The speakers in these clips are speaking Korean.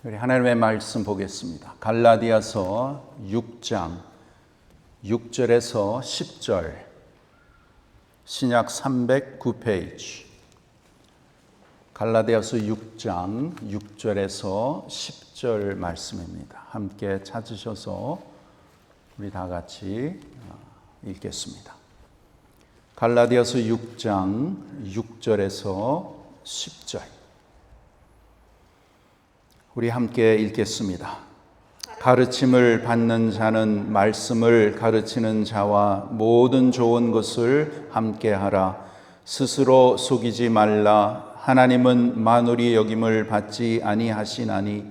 우리 하나님의 말씀 보겠습니다. 갈라디아서 6장 6절에서 10절, 신약 309페이지. 갈라디아서 6장 6절에서 10절 말씀입니다. 함께 찾으셔서 우리 다 같이 읽겠습니다. 갈라디아서 6장 6절에서 10절. 우리 함께 읽겠습니다. 가르침을 받는 자는 말씀을 가르치는 자와 모든 좋은 것을 함께 하라. 스스로 속이지 말라. 하나님은 만홀이 여김을 받지 아니하시나니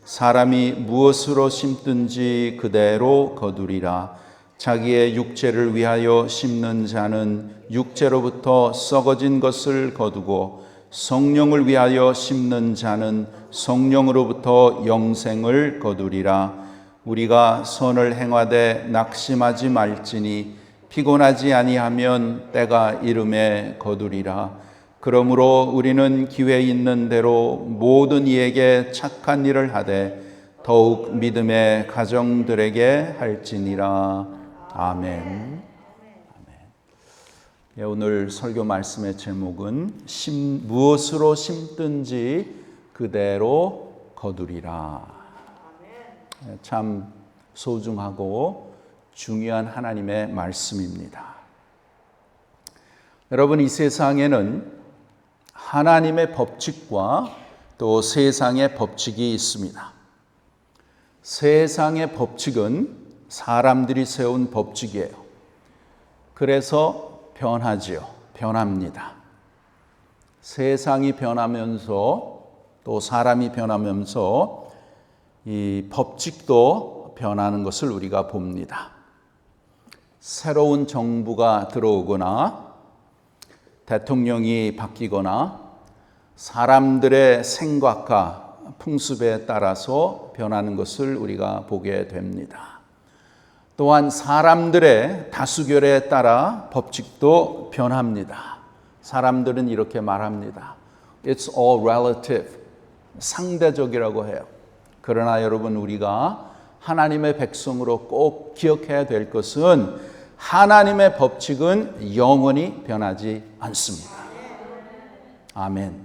사람이 무엇으로 심든지 그대로 거두리라. 자기의 육체를 위하여 심는 자는 육체로부터 썩어진 것을 거두고 성령을 위하여 심는 자는 성령으로부터 영생을 거두리라. 우리가 선을 행하되 낙심하지 말지니 피곤하지 아니하면 때가 이름에 거두리라. 그러므로 우리는 기회 있는 대로 모든 이에게 착한 일을 하되 더욱 믿음의 가정들에게 할지니라. 아멘. 오늘 설교 말씀의 제목은 무엇으로 심든지 그대로 거두리라. 참 소중하고 중요한 하나님의 말씀입니다. 여러분, 이 세상에는 하나님의 법칙과 또 세상의 법칙이 있습니다. 세상의 법칙은 사람들이 세운 법칙이에요. 그래서 변합니다. 세상이 변하면서 또 사람이 변하면서 이 법칙도 변하는 것을 우리가 봅니다. 새로운 정부가 들어오거나 대통령이 바뀌거나 사람들의 생각과 풍습에 따라서 변하는 것을 우리가 보게 됩니다. 또한 사람들의 다수결에 따라 법칙도 변합니다. 사람들은 이렇게 말합니다. It's all relative. 상대적이라고 해요. 그러나 여러분, 우리가 하나님의 백성으로 꼭 기억해야 될 것은 하나님의 법칙은 영원히 변하지 않습니다. 아멘.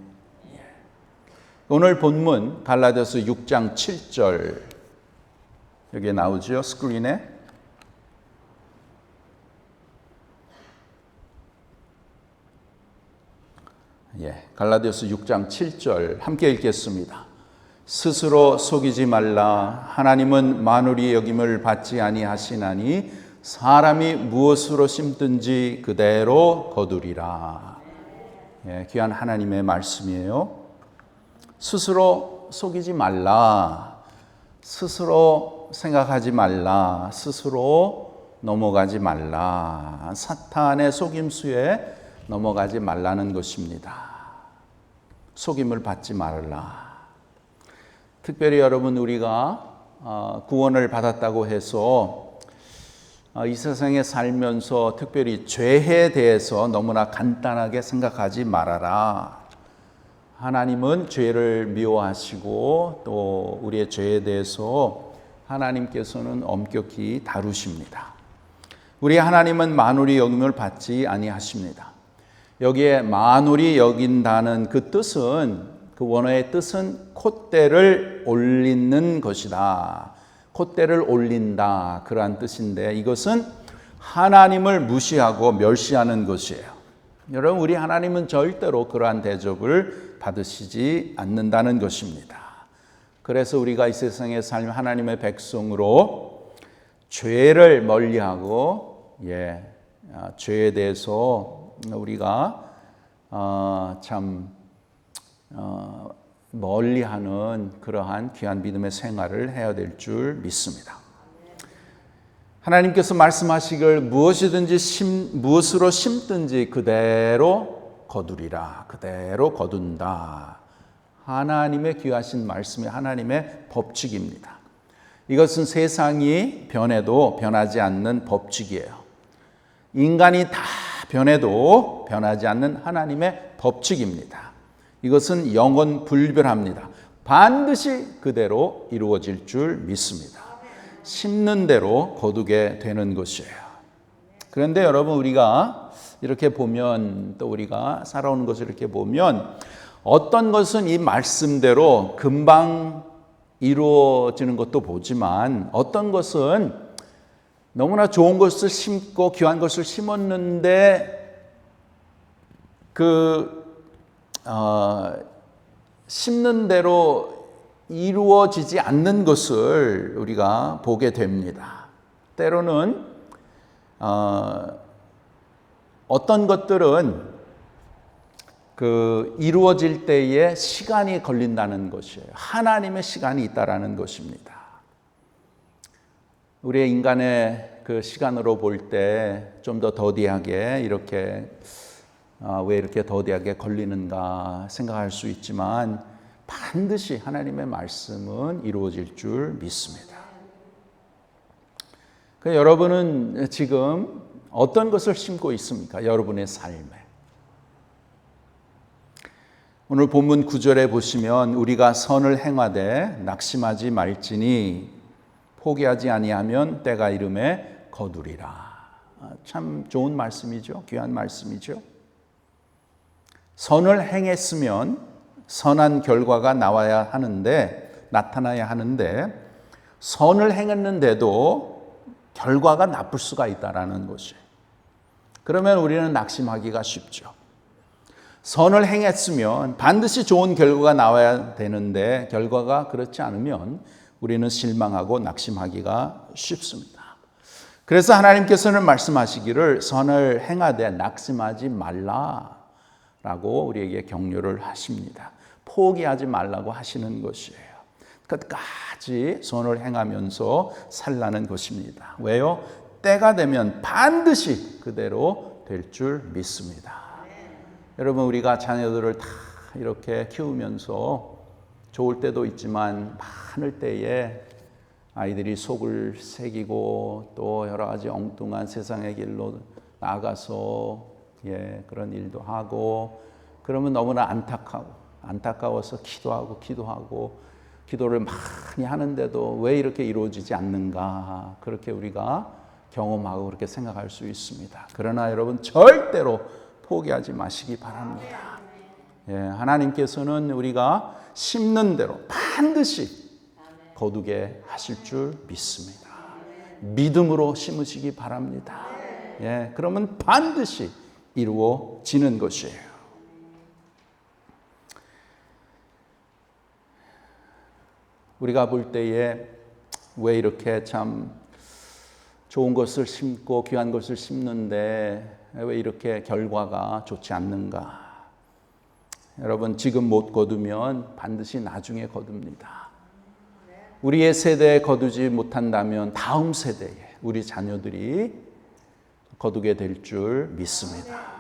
오늘 본문 갈라디아서 6장 7절, 여기에 나오죠, 스크린에. 갈라디아서 6장 7절 함께 읽겠습니다. 스스로 속이지 말라. 하나님은 만홀이 여김을 받지 아니하시나니 사람이 무엇으로 심든지 그대로 거두리라. 귀한 하나님의 말씀이에요. 스스로 속이지 말라. 스스로 생각하지 말라. 스스로 넘어가지 말라. 사탄의 속임수에 넘어가지 말라는 것입니다. 속임을 받지 말라. 특별히 여러분, 우리가 구원을 받았다고 해서 이 세상에 살면서 특별히 죄에 대해서 너무나 간단하게 생각하지 말아라. 하나님은 죄를 미워하시고 또 우리의 죄에 대해서 하나님께서는 엄격히 다루십니다. 우리 하나님은 만홀이 여김을 받지 아니하십니다. 여기에 만홀이 여긴다는 그 뜻은, 그 원어의 뜻은 콧대를 올리는 것이다. 콧대를 올린다, 그러한 뜻인데 이것은 하나님을 무시하고 멸시하는 것이에요. 여러분, 우리 하나님은 절대로 그러한 대접을 받으시지 않는다는 것입니다. 그래서 우리가 이 세상에 살면 하나님의 백성으로 죄를 멀리하고 죄에 대해서 우리가 멀리하는 그러한 귀한 믿음의 생활을 해야 될 줄 믿습니다. 하나님께서 말씀하시길 무엇으로 심든지 그대로 거두리라. 그대로 거둔다. 하나님의 귀하신 말씀이 하나님의 법칙입니다. 이것은 세상이 변해도 변하지 않는 법칙이에요. 인간이 다 변해도 변하지 않는 하나님의 법칙입니다. 이것은 영원 불변합니다. 반드시 그대로 이루어질 줄 믿습니다. 심는 대로 거두게 되는 것이에요. 그런데 여러분, 우리가 이렇게 보면, 또 우리가 살아오는 것을 이렇게 보면, 어떤 것은 이 말씀대로 금방 이루어지는 것도 보지만, 어떤 것은 너무나 좋은 것을 심고 귀한 것을 심었는데 심는 대로 이루어지지 않는 것을 우리가 보게 됩니다. 때로는 어떤 것들은 이루어질 때에 시간이 걸린다는 것이에요. 하나님의 시간이 있다라는 것입니다. 우리의 인간의 그 시간으로 볼 때 좀 더 더디하게 이렇게 왜 이렇게 더디하게 걸리는가 생각할 수 있지만, 반드시 하나님의 말씀은 이루어질 줄 믿습니다. 여러분은 지금 어떤 것을 심고 있습니까? 여러분의 삶에. 오늘 본문 9절에 보시면, 우리가 선을 행하되 낙심하지 말지니 포기하지 아니하면 때가 이름에 거두리라. 참 좋은 말씀이죠. 귀한 말씀이죠. 선을 행했으면 선한 결과가 나타나야 하는데, 선을 행했는데도 결과가 나쁠 수가 있다라는 것이에요. 그러면 우리는 낙심하기가 쉽죠. 선을 행했으면 반드시 좋은 결과가 나와야 되는데, 결과가 그렇지 않으면 우리는 실망하고 낙심하기가 쉽습니다. 그래서 하나님께서는 말씀하시기를 선을 행하되 낙심하지 말라라고 우리에게 격려를 하십니다. 포기하지 말라고 하시는 것이에요. 끝까지 선을 행하면서 살라는 것입니다. 왜요? 때가 되면 반드시 그대로 될 줄 믿습니다. 여러분, 우리가 자녀들을 다 이렇게 키우면서 좋을 때도 있지만 많을 때에 아이들이 속을 새기고 또 여러 가지 엉뚱한 세상의 길로 나가서 그런 일도 하고, 그러면 너무나 안타까워서 기도하고 기도를 많이 하는데도 왜 이렇게 이루어지지 않는가, 그렇게 우리가 경험하고 그렇게 생각할 수 있습니다. 그러나 여러분, 절대로 포기하지 마시기 바랍니다. 하나님께서는 우리가 심는 대로 반드시 거두게 하실 줄 믿습니다. 믿음으로 심으시기 바랍니다. 그러면 반드시 이루어지는 것이에요. 우리가 볼 때에 왜 이렇게 참 좋은 것을 심고 귀한 것을 심는데 왜 이렇게 결과가 좋지 않는가? 여러분, 지금 못 거두면 반드시 나중에 거둡니다. 우리의 세대에 거두지 못한다면 다음 세대에 우리 자녀들이 거두게 될 줄 믿습니다.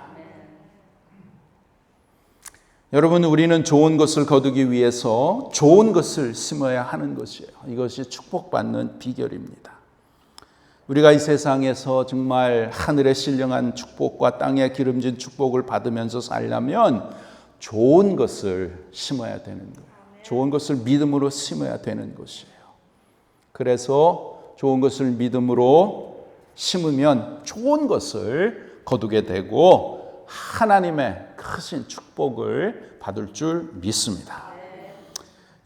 여러분, 우리는 좋은 것을 거두기 위해서 좋은 것을 심어야 하는 것이에요. 이것이 축복받는 비결입니다. 우리가 이 세상에서 정말 하늘의 신령한 축복과 땅의 기름진 축복을 받으면서 살려면 좋은 것을 심어야 되는 거예요. 좋은 것을 믿음으로 심어야 되는 것이에요. 그래서 좋은 것을 믿음으로 심으면 좋은 것을 거두게 되고 하나님의 크신 축복을 받을 줄 믿습니다.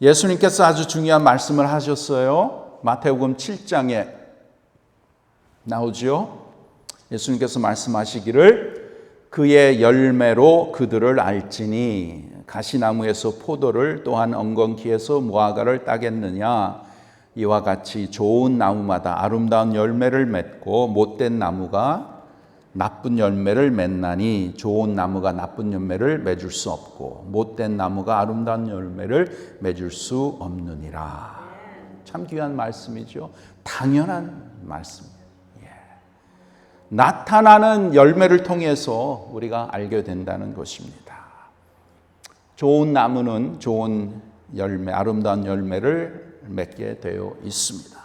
예수님께서 아주 중요한 말씀을 하셨어요. 마태복음 7장에 나오죠. 예수님께서 말씀하시기를 그의 열매로 그들을 알지니 가시나무에서 포도를 또한 엉겅퀴에서 무화과를 따겠느냐. 이와 같이 좋은 나무마다 아름다운 열매를 맺고 못된 나무가 나쁜 열매를 맺나니 좋은 나무가 나쁜 열매를 맺을 수 없고 못된 나무가 아름다운 열매를 맺을 수 없느니라. 참 귀한 말씀이죠. 당연한 말씀입니다. 나타나는 열매를 통해서 우리가 알게 된다는 것입니다. 좋은 나무는 좋은 열매, 아름다운 열매를 맺게 되어 있습니다.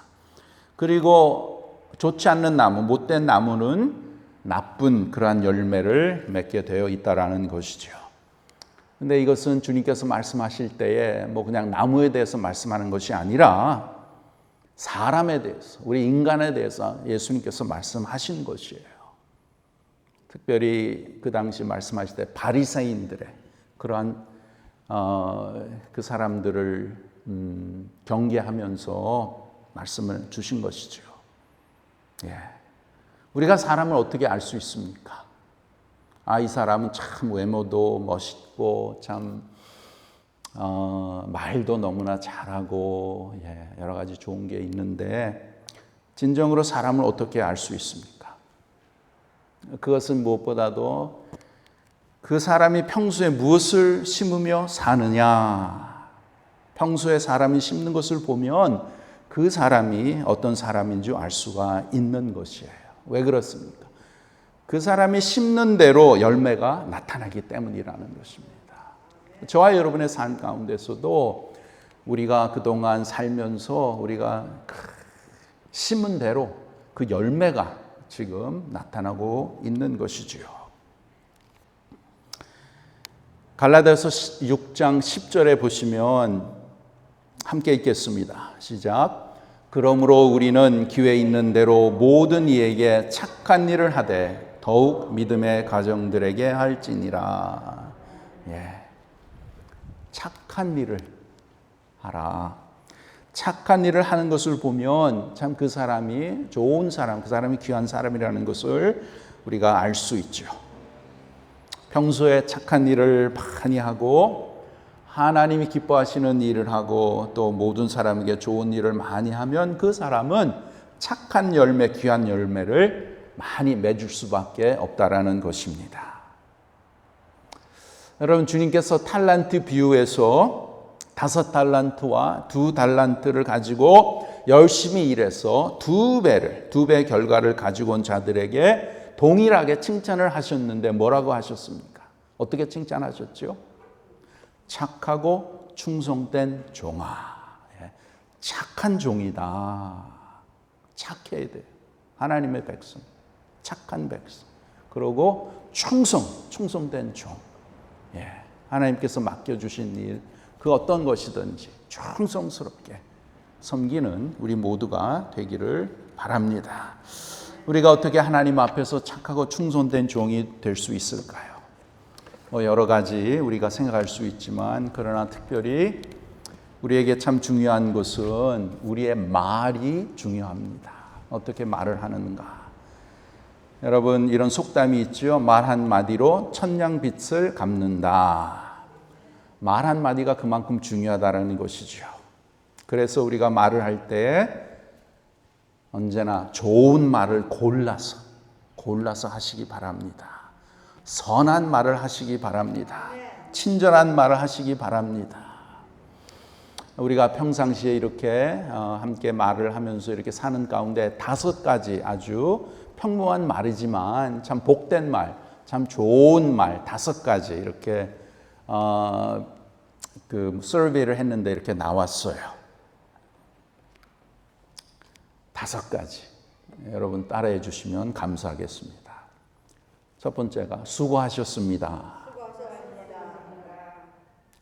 그리고 좋지 않는 나무, 못된 나무는 나쁜 그러한 열매를 맺게 되어 있다라는 것이죠. 근데 이것은 주님께서 말씀하실 때에 뭐 그냥 나무에 대해서 말씀하는 것이 아니라 사람에 대해서, 우리 인간에 대해서 예수님께서 말씀하신 것이에요. 특별히 그 당시 말씀하실 때 바리새인들의 그러한 그 사람들을 경계하면서 말씀을 주신 것이죠. 예. 우리가 사람을 어떻게 알 수 있습니까? 이 사람은 참 외모도 멋있고 참 말도 너무나 잘하고 여러 가지 좋은 게 있는데 진정으로 사람을 어떻게 알 수 있습니까? 그것은 무엇보다도 그 사람이 평소에 무엇을 심으며 사느냐, 평소에 사람이 심는 것을 보면 그 사람이 어떤 사람인지 알 수가 있는 것이에요. 왜 그렇습니까? 그 사람이 심는 대로 열매가 나타나기 때문이라는 것입니다. 저와 여러분의 삶 가운데서도 우리가 그동안 살면서 우리가 심은 대로 그 열매가 지금 나타나고 있는 것이지요. 갈라디아서 6장 10절에 보시면 함께 읽겠습니다. 시작. 그러므로 우리는 기회 있는 대로 모든 이에게 착한 일을 하되 더욱 믿음의 가정들에게 할지니라. 착한 일을 하라. 착한 일을 하는 것을 보면 참 그 사람이 좋은 사람, 그 사람이 귀한 사람이라는 것을 우리가 알 수 있죠. 평소에 착한 일을 많이 하고 하나님이 기뻐하시는 일을 하고 또 모든 사람에게 좋은 일을 많이 하면 그 사람은 착한 열매, 귀한 열매를 많이 맺을 수밖에 없다라는 것입니다. 여러분, 주님께서 탈란트 비유에서 5달란트와 2달란트를 가지고 열심히 일해서 2배의 결과를 가지고 온 자들에게 동일하게 칭찬을 하셨는데 뭐라고 하셨습니까? 어떻게 칭찬하셨죠? 착하고 충성된 종아. 착한 종이다. 착해야 돼요. 하나님의 백성. 착한 백성. 그리고 충성된 종. 하나님께서 맡겨주신 일, 그 어떤 것이든지 충성스럽게 섬기는 우리 모두가 되기를 바랍니다. 우리가 어떻게 하나님 앞에서 착하고 충성된 종이 될 수 있을까요? 여러 가지 우리가 생각할 수 있지만 그러나 특별히 우리에게 참 중요한 것은 우리의 말이 중요합니다. 어떻게 말을 하는가? 여러분, 이런 속담이 있죠. 말 한마디로 천냥빚을 갚는다. 말 한마디가 그만큼 중요하다는 것이죠. 그래서 우리가 말을 할 때 언제나 좋은 말을 골라서 하시기 바랍니다. 선한 말을 하시기 바랍니다. 친절한 말을 하시기 바랍니다. 우리가 평상시에 이렇게 함께 말을 하면서 이렇게 사는 가운데 5가지 아주 평범한 말이지만 참 복된 말, 참 좋은 말 5가지 이렇게 그 서베이를 했는데 이렇게 나왔어요. 5가지. 여러분 따라해 주시면 감사하겠습니다. 첫 번째가 수고하셨습니다.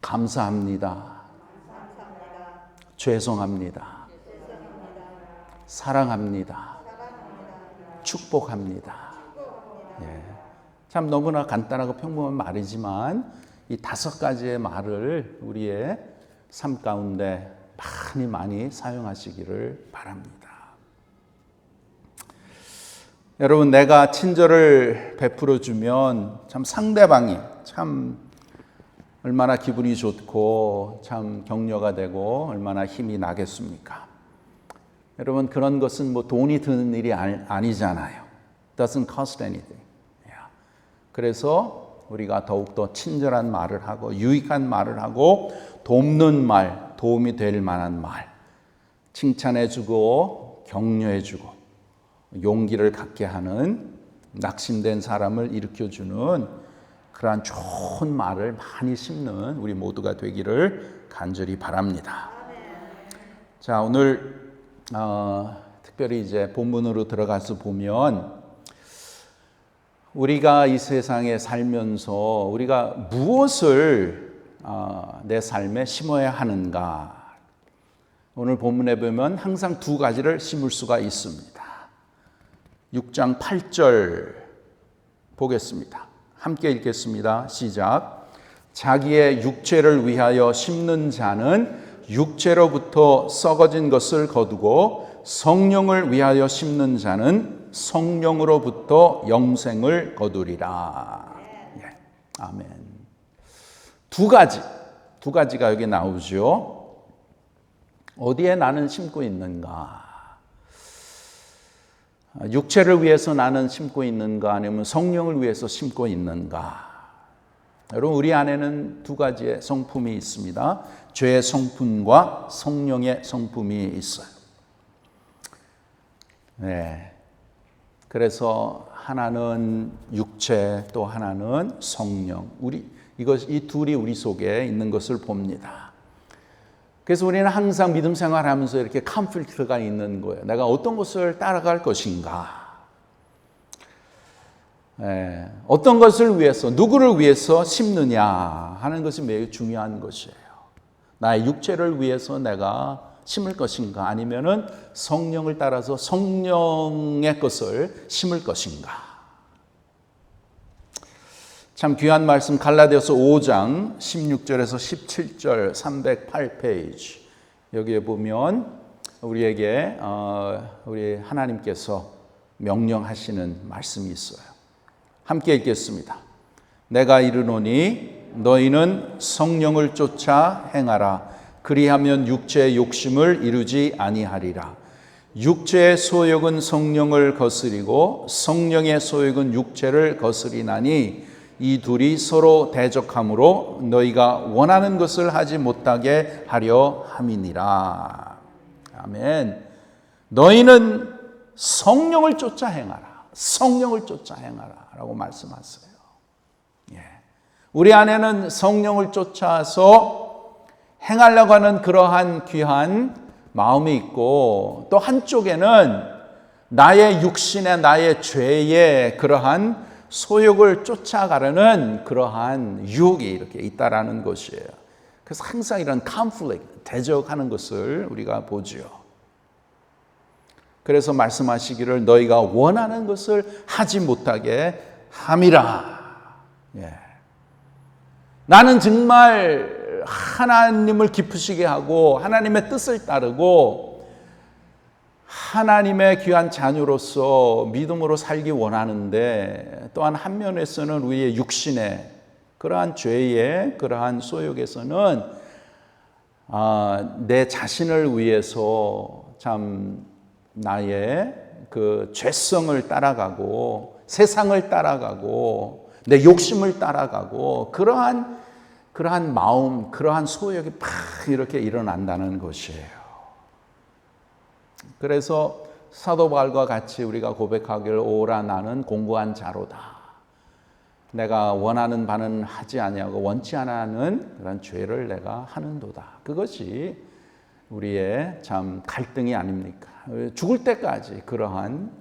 감사합니다. 죄송합니다. 사랑합니다. 축복합니다. 참 너무나 간단하고 평범한 말이지만 이 5가지의 말을 우리의 삶 가운데 많이 사용하시기를 바랍니다. 여러분, 내가 친절을 베풀어 주면 참 상대방이 참 얼마나 기분이 좋고 참 격려가 되고 얼마나 힘이 나겠습니까? 여러분, 그런 것은 뭐 돈이 드는 일이 아니잖아요. Doesn't cost anything. 그래서 우리가 더욱더 친절한 말을 하고 유익한 말을 하고 돕는 말, 도움이 될 만한 말, 칭찬해주고 격려해주고 용기를 갖게 하는 낙심된 사람을 일으켜주는 그러한 좋은 말을 많이 심는 우리 모두가 되기를 간절히 바랍니다. 자, 오늘 특별히 이제 본문으로 들어가서 보면 우리가 이 세상에 살면서 우리가 무엇을 내 삶에 심어야 하는가? 오늘 본문에 보면 항상 두 가지를 심을 수가 있습니다. 6장 8절 보겠습니다. 함께 읽겠습니다. 시작. 자기의 육체를 위하여 심는 자는 육체로부터 썩어진 것을 거두고 성령을 위하여 심는 자는 성령으로부터 영생을 거두리라. 예. 아멘. 두 가지가 여기 나오죠. 어디에 나는 심고 있는가? 육체를 위해서 나는 심고 있는가? 아니면 성령을 위해서 심고 있는가? 여러분, 우리 안에는 두 가지의 성품이 있습니다. 죄의 성품과 성령의 성품이 있어요. 네. 그래서 하나는 육체, 또 하나는 성령. 이 둘이 우리 속에 있는 것을 봅니다. 그래서 우리는 항상 믿음 생활하면서 이렇게 컨플릭트가 있는 거예요. 내가 어떤 것을 따라갈 것인가? 어떤 것을 위해서, 누구를 위해서 심느냐 하는 것이 매우 중요한 것이에요. 나의 육체를 위해서 내가 심을 것인가? 아니면은 성령을 따라서 성령의 것을 심을 것인가? 참 귀한 말씀 갈라디아서 5장 16절에서 17절 308페이지 여기에 보면 우리에게 우리 하나님께서 명령하시는 말씀이 있어요. 함께 읽겠습니다. 내가 이르노니 너희는 성령을 쫓아 행하라. 그리하면 육체의 욕심을 이루지 아니하리라. 육체의 소욕은 성령을 거스리고 성령의 소욕은 육체를 거스리나니 이 둘이 서로 대적하므로 너희가 원하는 것을 하지 못하게 하려 함이니라. 아멘. 너희는 성령을 쫓아 행하라. 성령을 쫓아 행하라 라고 말씀하세요. 예. 우리 안에는 성령을 쫓아서 행하려고 하는 그러한 귀한 마음이 있고, 또 한쪽에는 나의 육신의, 나의 죄의 그러한 소욕을 쫓아가려는 그러한 유혹이 이렇게 있다라는 것이에요. 그래서 항상 이런 컨플릭트, 대적하는 것을 우리가 보죠. 그래서 말씀하시기를 너희가 원하는 것을 하지 못하게 함이라. 예. 나는 정말 하나님을 기쁘시게 하고 하나님의 뜻을 따르고 하나님의 귀한 자녀로서 믿음으로 살기 원하는데, 또한 한 면에서는 우리의 육신의 그러한 죄의 그러한 소욕에서는 내 자신을 위해서 참 나의 그 죄성을 따라가고 세상을 따라가고 내 욕심을 따라가고 그러한 마음, 그러한 소욕이 팍 이렇게 일어난다는 것이에요. 그래서 사도 바울과 같이 우리가 고백하기를 오라 나는 공고한 자로다. 내가 원하는 바는 하지 아니하고 원치 않아하는 그런 죄를 내가 하는도다. 그것이 우리의 참 갈등이 아닙니까? 죽을 때까지 그러한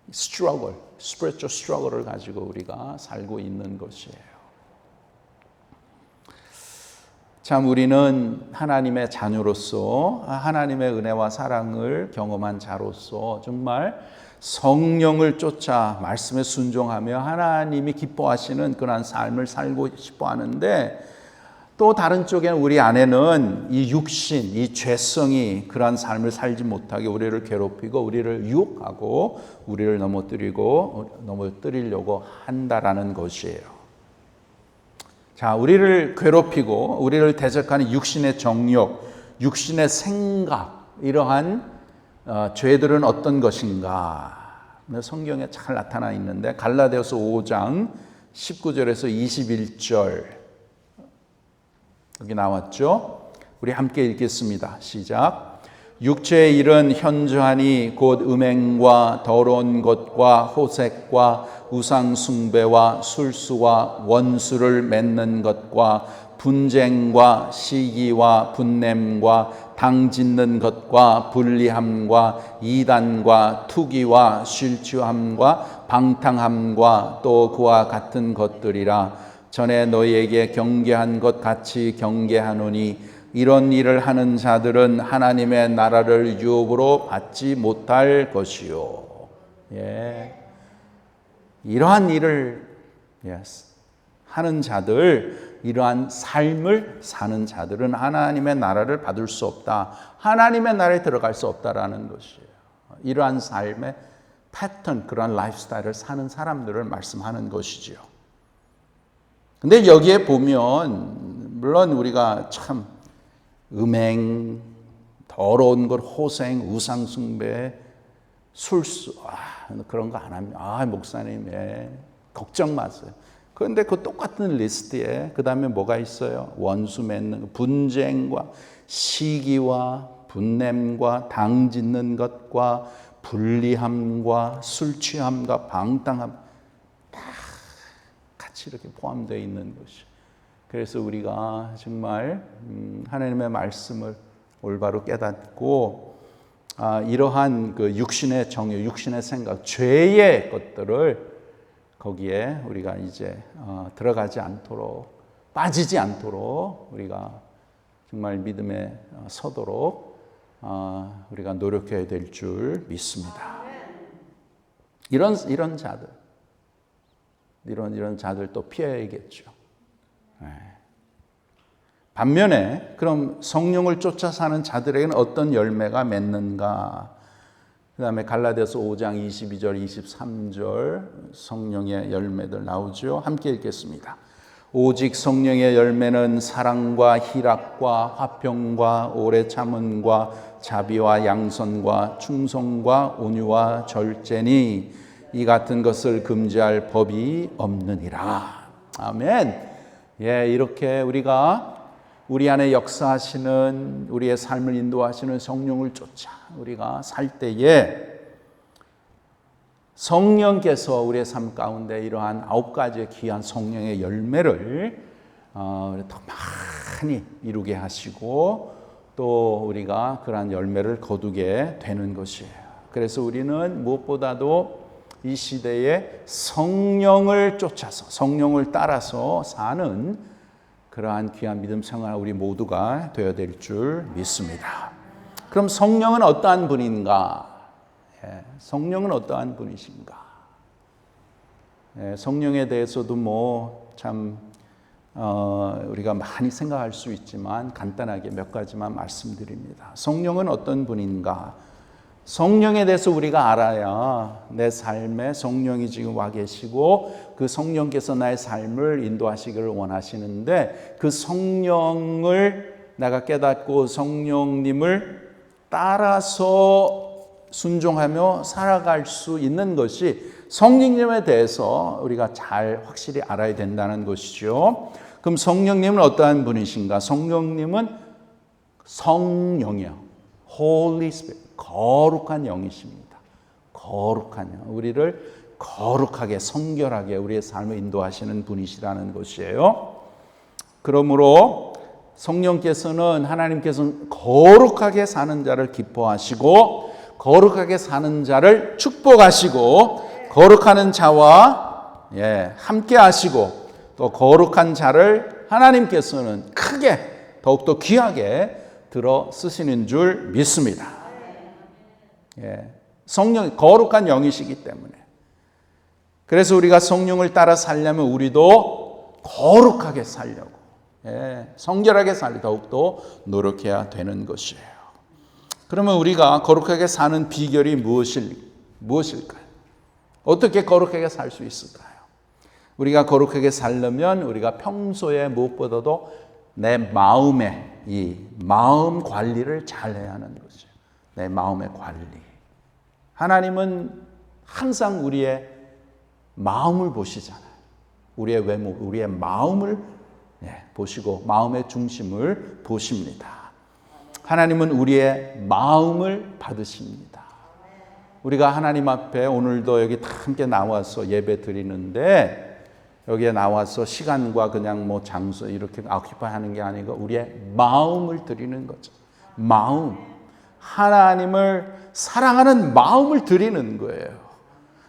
struggle, spiritual struggle을 가지고 우리가 살고 있는 것이에요. 참 우리는 하나님의 자녀로서 하나님의 은혜와 사랑을 경험한 자로서 정말 성령을 쫓아 말씀에 순종하며 하나님이 기뻐하시는 그런 삶을 살고 싶어 하는데, 또 다른 쪽에 우리 안에는 이 육신, 이 죄성이 그러한 삶을 살지 못하게 우리를 괴롭히고 우리를 유혹하고 우리를 넘어뜨리려고 한다라는 것이에요. 자, 우리를 괴롭히고 우리를 대적하는 육신의 정욕, 육신의 생각, 이러한 죄들은 어떤 것인가? 성경에 잘 나타나 있는데 갈라디아서 5장 19절에서 21절 여기 나왔죠? 우리 함께 읽겠습니다. 시작. 육체의 일은 현저하니 곧 음행과 더러운 것과 호색과 우상 숭배와 술수와 원수를 맺는 것과 분쟁과 시기와 분냄과 당짓는 것과 불리함과 이단과 투기와 실추함과 방탕함과 또 그와 같은 것들이라. 전에 너희에게 경계한 것 같이 경계하노니 이런 일을 하는 자들은 하나님의 나라를 유업으로 받지 못할 것이요. 예. 이러한 일을 하는 자들, 이러한 삶을 사는 자들은 하나님의 나라를 받을 수 없다. 하나님의 나라에 들어갈 수 없다라는 것이에요. 이러한 삶의 패턴, 그런 라이프스타일을 사는 사람들을 말씀하는 것이지요. 근데 여기에 보면 물론 우리가 참 음행, 더러운 것, 호생, 우상숭배, 술수 그런 거 안 합니다. 목사님 걱정 마세요. 그런데 그 똑같은 리스트에 그 다음에 뭐가 있어요? 원수 맺는 분쟁과 시기와 분냄과 당 짓는 것과 불리함과 술 취함과 방탕함 다 같이 이렇게 포함되어 있는 것이. 그래서 우리가 정말 하나님의 말씀을 올바로 깨닫고 이러한 그 육신의 정욕, 육신의 생각, 죄의 것들을 거기에 우리가 이제 들어가지 않도록, 빠지지 않도록 우리가 정말 믿음에 서도록 우리가 노력해야 될 줄 믿습니다. 이런 자들, 이런 자들 또 피해야겠죠. 반면에 그럼 성령을 쫓아 사는 자들에게는 어떤 열매가 맺는가? 그 다음에 갈라디아서 5장 22절 23절 성령의 열매들 나오죠. 함께 읽겠습니다. 오직 성령의 열매는 사랑과 희락과 화평과 오래 참음과 자비와 양선과 충성과 온유와 절제니 이 같은 것을 금지할 법이 없느니라. 아멘. 이렇게 우리가 우리 안에 역사하시는, 우리의 삶을 인도하시는 성령을 쫓아 우리가 살 때에 성령께서 우리의 삶 가운데 이러한 9가지의 귀한 성령의 열매를 더 많이 이루게 하시고 또 우리가 그러한 열매를 거두게 되는 것이에요. 그래서 우리는 무엇보다도 이 시대에 성령을 쫓아서, 성령을 따라서 사는 그러한 귀한 믿음 생활 우리 모두가 되어야 될 줄 믿습니다. 그럼 성령은 어떠한 분인가? 성령은 어떠한 분이신가? 성령에 대해서도 참 우리가 많이 생각할 수 있지만 간단하게 몇 가지만 말씀드립니다. 성령은 어떤 분인가? 성령에 대해서 우리가 알아야 내 삶에 성령이 지금 와 계시고 그 성령께서 나의 삶을 인도하시기를 원하시는데 그 성령을 내가 깨닫고 성령님을 따라서 순종하며 살아갈 수 있는 것이 성령님에 대해서 우리가 잘 확실히 알아야 된다는 것이죠. 그럼 성령님은 어떠한 분이신가? 성령님은 성령이요. Holy Spirit. 거룩한 영이십니다. 거룩한 영. 우리를 거룩하게, 성결하게 우리의 삶을 인도하시는 분이시라는 것이에요. 그러므로 성령께서는, 하나님께서는 거룩하게 사는 자를 기뻐하시고 거룩하게 사는 자를 축복하시고 거룩하는 자와 함께 하시고 또 거룩한 자를 하나님께서는 크게 더욱더 귀하게 들어 쓰시는 줄 믿습니다. 성령, 거룩한 영이시기 때문에. 그래서 우리가 성령을 따라 살려면 우리도 거룩하게 살려고, 성결하게 살려 더욱더 노력해야 되는 것이에요. 그러면 우리가 거룩하게 사는 비결이 무엇일까요? 어떻게 거룩하게 살 수 있을까요? 우리가 거룩하게 살려면 우리가 평소에 무엇보다도 내 마음의 이 마음 관리를 잘 해야 하는 거죠. 내 마음의 관리. 하나님은 항상 우리의 마음을 보시잖아요. 우리의 외모, 우리의 마음을 보시고 마음의 중심을 보십니다. 하나님은 우리의 마음을 받으십니다. 우리가 하나님 앞에 오늘도 여기 다 함께 나와서 예배 드리는데 여기에 나와서 시간과 그냥 장소 이렇게 아큐파이 하는 게 아니고 우리의 마음을 드리는 거죠. 마음. 하나님을 사랑하는 마음을 드리는 거예요.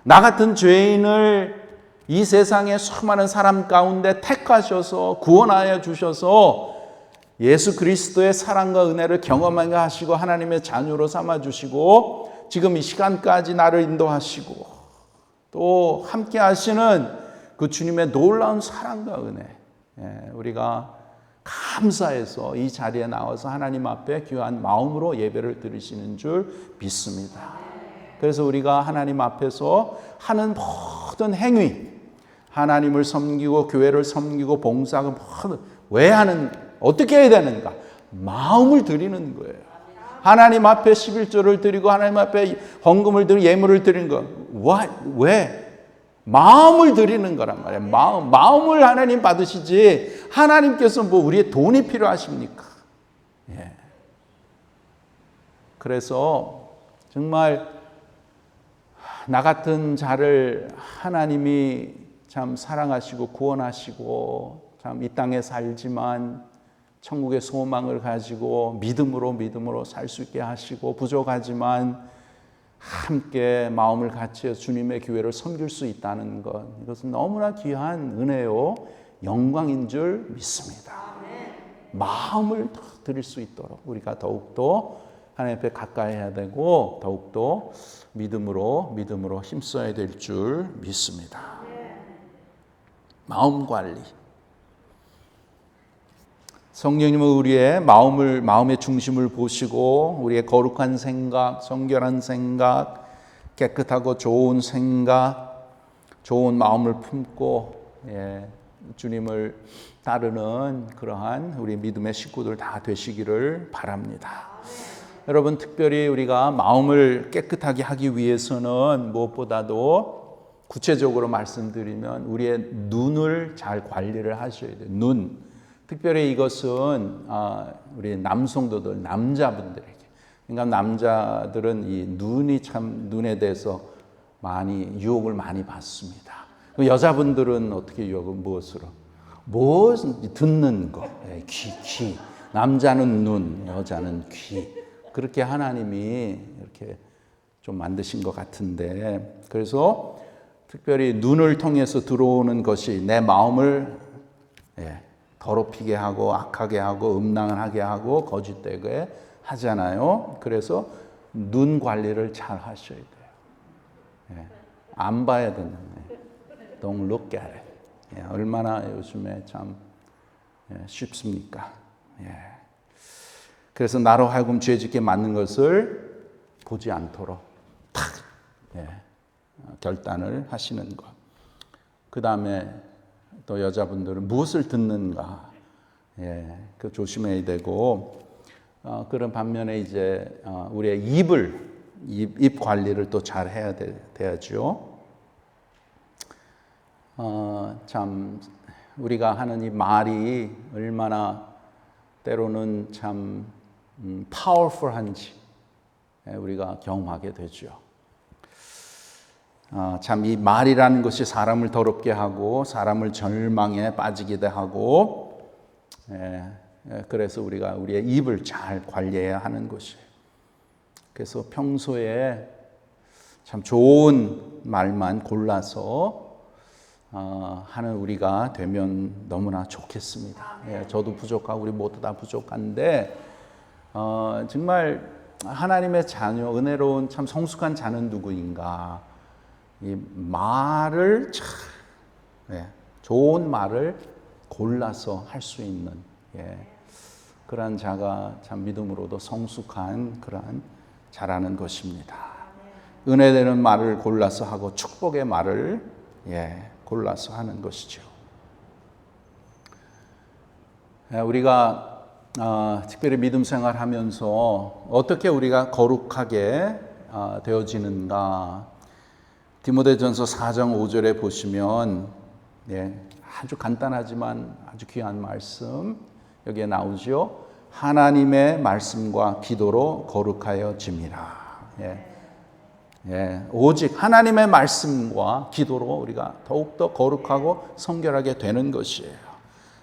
나 같은 죄인을 이 세상의 수많은 사람 가운데 택하셔서 구원하여 주셔서 예수 그리스도의 사랑과 은혜를 경험하게 하시고 하나님의 자녀로 삼아주시고 지금 이 시간까지 나를 인도하시고 또 함께 하시는 그 주님의 놀라운 사랑과 은혜, 우리가 감사해서 이 자리에 나와서 하나님 앞에 귀한 마음으로 예배를 드리시는 줄 믿습니다. 그래서 우리가 하나님 앞에서 하는 모든 행위, 하나님을 섬기고 교회를 섬기고 봉사하고 왜 하는, 어떻게 해야 되는가? 마음을 드리는 거예요. 하나님 앞에 11조를 드리고 하나님 앞에 헌금을 드리고 예물을 드리는 거. 왜? 마음을 드리는 거란 말이에요. 마음을 하나님 받으시지 하나님께서 뭐 우리의 돈이 필요하십니까? 예. 그래서 정말 나 같은 자를 하나님이 참 사랑하시고 구원하시고 참 이 땅에 살지만 천국의 소망을 가지고 믿음으로 살 수 있게 하시고 부족하지만 함께 마음을 같이 해서 주님의 교회를 섬길 수 있다는 것, 이것은 너무나 귀한 은혜요 영광인 줄 믿습니다. 마음을 드릴 수 있도록 우리가 더욱더 하나님 앞에 가까이 해야 되고 더욱더 믿음으로 힘써야 될 줄 믿습니다. 마음 관리. 성령님은 우리의 마음의 중심을 보시고 우리의 거룩한 생각, 정결한 생각, 깨끗하고 좋은 생각, 좋은 마음을 품고 주님을 따르는 그러한 우리 믿음의 식구들 다 되시기를 바랍니다. 여러분, 특별히 우리가 마음을 깨끗하게 하기 위해서는 무엇보다도 구체적으로 말씀드리면 우리의 눈을 잘 관리를 하셔야 돼요. 눈. 특별히 이것은 우리 남성도들, 남자분들에게. 그러니까 남자들은 이 눈이 참 눈에 대해서 유혹을 많이 받습니다. 여자분들은 어떻게 유혹을 무엇으로? 듣는 거, 귀. 남자는 눈, 여자는 귀. 그렇게 하나님이 이렇게 좀 만드신 것 같은데, 그래서 특별히 눈을 통해서 들어오는 것이 내 마음을 더럽히게 하고 악하게 하고 음란하게 하고 거짓되게 하잖아요. 그래서 눈 관리를 잘 하셔야 돼요. 안 봐야 되는 거예요. Don't look at it. 얼마나 요즘에 참 쉽습니까? 그래서 나로 하여금 죄짓게 만든 것을 보지 않도록 탁 결단을 하시는 것. 그 다음에 또 여자분들은 무엇을 듣는가, 그 조심해야 되고, 그런 반면에 이제 우리의 입 관리를 또 잘 해야 돼야죠. 참 우리가 하는 이 말이 얼마나 때로는 참 파워풀한지 우리가 경험하게 되죠. 참 이 말이라는 것이 사람을 더럽게 하고 사람을 절망에 빠지기도 하고, 그래서 우리가 우리의 입을 잘 관리해야 하는 것이에요. 그래서 평소에 참 좋은 말만 골라서 하는 우리가 되면 너무나 좋겠습니다. 저도 부족하고 우리 모두 다 부족한데 정말 하나님의 자녀, 은혜로운 참 성숙한 자는 누구인가? 이 말을 좋은 말을 골라서 할 수 있는 그러한 자가 참 믿음으로도 성숙한 그러한 자라는 것입니다. 은혜되는 말을 골라서 하고 축복의 말을 골라서 하는 것이죠. 우리가 특별히 믿음 생활하면서 어떻게 우리가 거룩하게 되어지는가? 디모데전서 4장 5절에 보시면 아주 간단하지만 아주 귀한 말씀 여기에 나오죠. 하나님의 말씀과 기도로 거룩하여짐이라. 오직 하나님의 말씀과 기도로 우리가 더욱더 거룩하고 성결하게 되는 것이에요.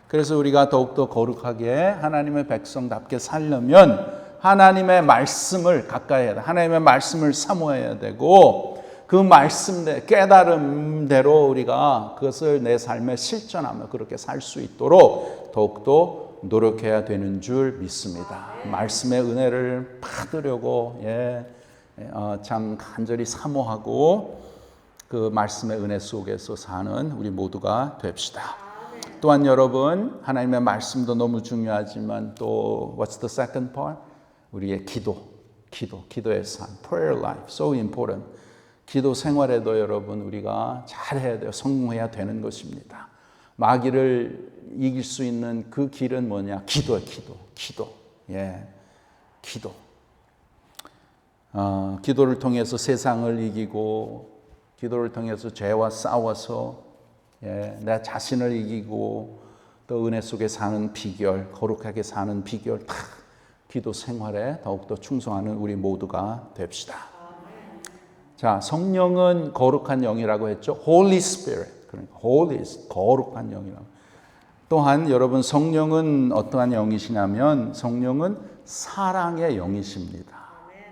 그래서 우리가 더욱더 거룩하게 하나님의 백성답게 살려면 하나님의 말씀을 가까이 해야 돼. 하나님의 말씀을 사모해야 되고, 그 말씀, 깨달음대로 우리가 그것을 내 삶에 실천하며 그렇게 살 수 있도록 더욱더 노력해야 되는 줄 믿습니다. 말씀의 은혜를 받으려고 참 간절히 사모하고 그 말씀의 은혜 속에서 사는 우리 모두가 됩시다. 또한 여러분, 하나님의 말씀도 너무 중요하지만 또 what's the second part? 우리의 기도의 삶, prayer life, so important. 기도 생활에도 여러분 우리가 잘해야 돼요. 성공해야 되는 것입니다. 마귀를 이길 수 있는 그 길은 뭐냐? 기도. 기도를 통해서 세상을 이기고, 기도를 통해서 죄와 싸워서 내 자신을 이기고, 또 은혜 속에 사는 비결, 거룩하게 사는 비결, 다 기도 생활에 더욱더 충성하는 우리 모두가 됩시다. 자, 성령은 거룩한 영이라고 했죠. Holy Spirit. 그러니까 Holy is 거룩한 영이라고. 또한 여러분, 성령은 어떠한 영이시냐면 성령은 사랑의 영이십니다.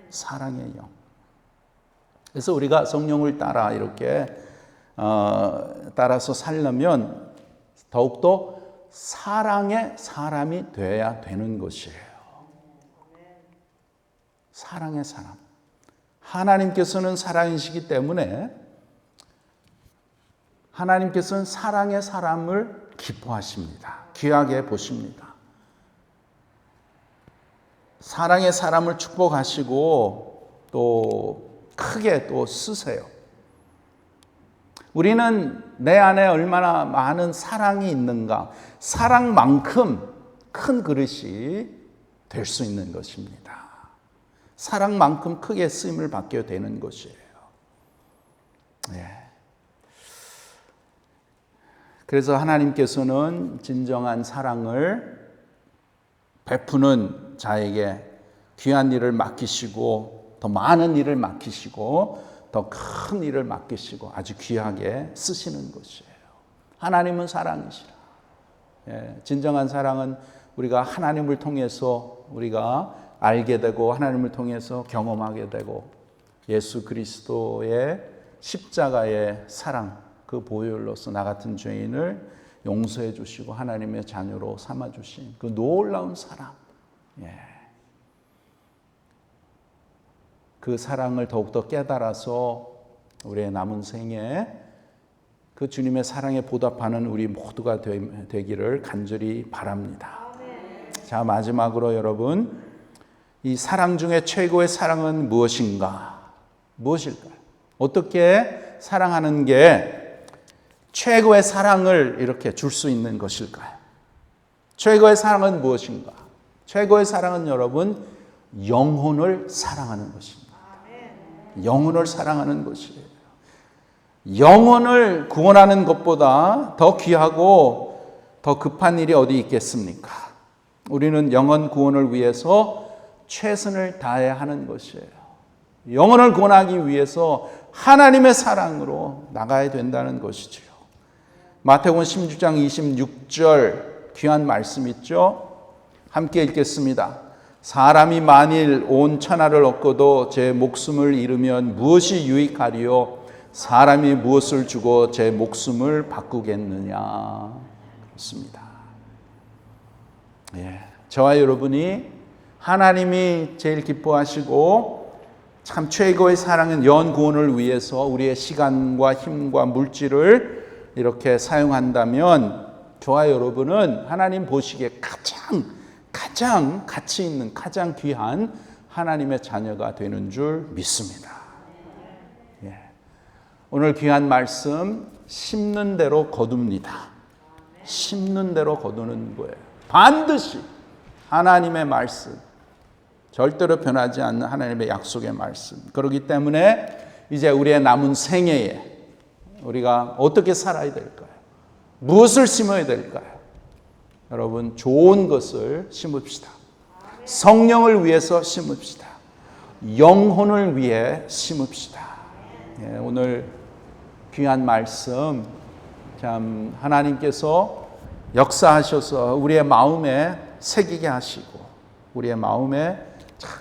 사랑의 영. 그래서 우리가 성령을 따라 이렇게 따라서 살려면 더욱더 사랑의 사람이 되어야 되는 것이에요. 사랑의 사람. 하나님께서는 사랑이시기 때문에 하나님께서는 사랑의 사람을 기뻐하십니다. 귀하게 보십니다. 사랑의 사람을 축복하시고 또 크게 또 쓰세요. 우리는 내 안에 얼마나 많은 사랑이 있는가, 사랑만큼 큰 그릇이 될 수 있는 것입니다. 사랑만큼 크게 쓰임을 받게 되는 것이에요. 그래서 하나님께서는 진정한 사랑을 베푸는 자에게 귀한 일을 맡기시고, 더 많은 일을 맡기시고, 더 큰 일을 맡기시고 아주 귀하게 쓰시는 것이에요. 하나님은 사랑이시라. 진정한 사랑은 우리가 하나님을 통해서 우리가 알게 되고, 하나님을 통해서 경험하게 되고, 예수 그리스도의 십자가의 사랑, 그 보혈로서 나 같은 죄인을 용서해 주시고 하나님의 자녀로 삼아 주신 그 놀라운 사랑. 그 사랑을 더욱더 깨달아서 우리의 남은 생에 그 주님의 사랑에 보답하는 우리 모두가 되기를 간절히 바랍니다. 자, 마지막으로 여러분, 이 사랑 중에 최고의 사랑은 무엇인가? 무엇일까요? 어떻게 사랑하는 게 최고의 사랑을 이렇게 줄 수 있는 것일까요? 최고의 사랑은 무엇인가? 최고의 사랑은 여러분, 영혼을 사랑하는 것입니다. 영혼을 사랑하는 것이에요. 영혼을 구원하는 것보다 더 귀하고 더 급한 일이 어디 있겠습니까? 우리는 영혼 구원을 위해서 최선을 다해야 하는 것이에요. 영혼을 구원하기 위해서 하나님의 사랑으로 나가야 된다는 것이지요. 마태복음 16장 26절 귀한 말씀 있죠? 함께 읽겠습니다. 사람이 만일 온 천하를 얻고도 제 목숨을 잃으면 무엇이 유익하리요? 사람이 무엇을 주고 제 목숨을 바꾸겠느냐? 그렇습니다. 저와 여러분이 하나님이 제일 기뻐하시고 참 최고의 사랑은 연 구원을 위해서 우리의 시간과 힘과 물질을 이렇게 사용한다면 저와 여러분은 하나님 보시기에 가장 가치 있는, 가장 귀한 하나님의 자녀가 되는 줄 믿습니다. 오늘 귀한 말씀, 심는 대로 거둡니다. 심는 대로 거두는 거예요. 반드시 하나님의 말씀, 절대로 변하지 않는 하나님의 약속의 말씀. 그렇기 때문에 이제 우리의 남은 생애에 우리가 어떻게 살아야 될까요? 무엇을 심어야 될까요? 여러분, 좋은 것을 심읍시다. 성령을 위해서 심읍시다. 영혼을 위해 심읍시다. 오늘 귀한 말씀, 참 하나님께서 역사하셔서 우리의 마음에 새기게 하시고 우리의 마음에 참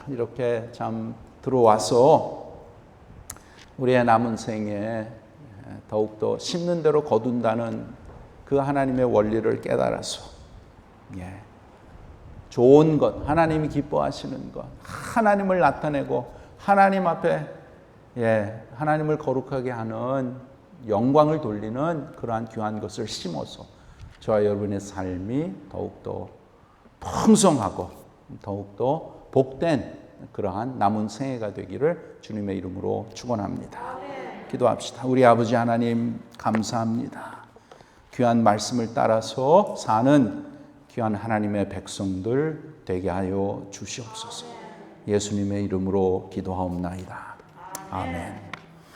이렇게 참 들어와서 우리의 남은 생에 더욱더 심는 대로 거둔다는 그 하나님의 원리를 깨달아서 좋은 것, 하나님이 기뻐하시는 것, 하나님을 나타내고 하나님 앞에 하나님을 거룩하게 하는 영광을 돌리는 그러한 귀한 것을 심어서 저와 여러분의 삶이 더욱더 풍성하고 더욱더 복된 그러한 남은 생애가 되기를 주님의 이름으로 축원합니다. 기도합시다. 우리 아버지 하나님 감사합니다. 귀한 말씀을 따라서 사는 귀한 하나님의 백성들 되게 하여 주시옵소서. 예수님의 이름으로 기도하옵나이다. 아멘.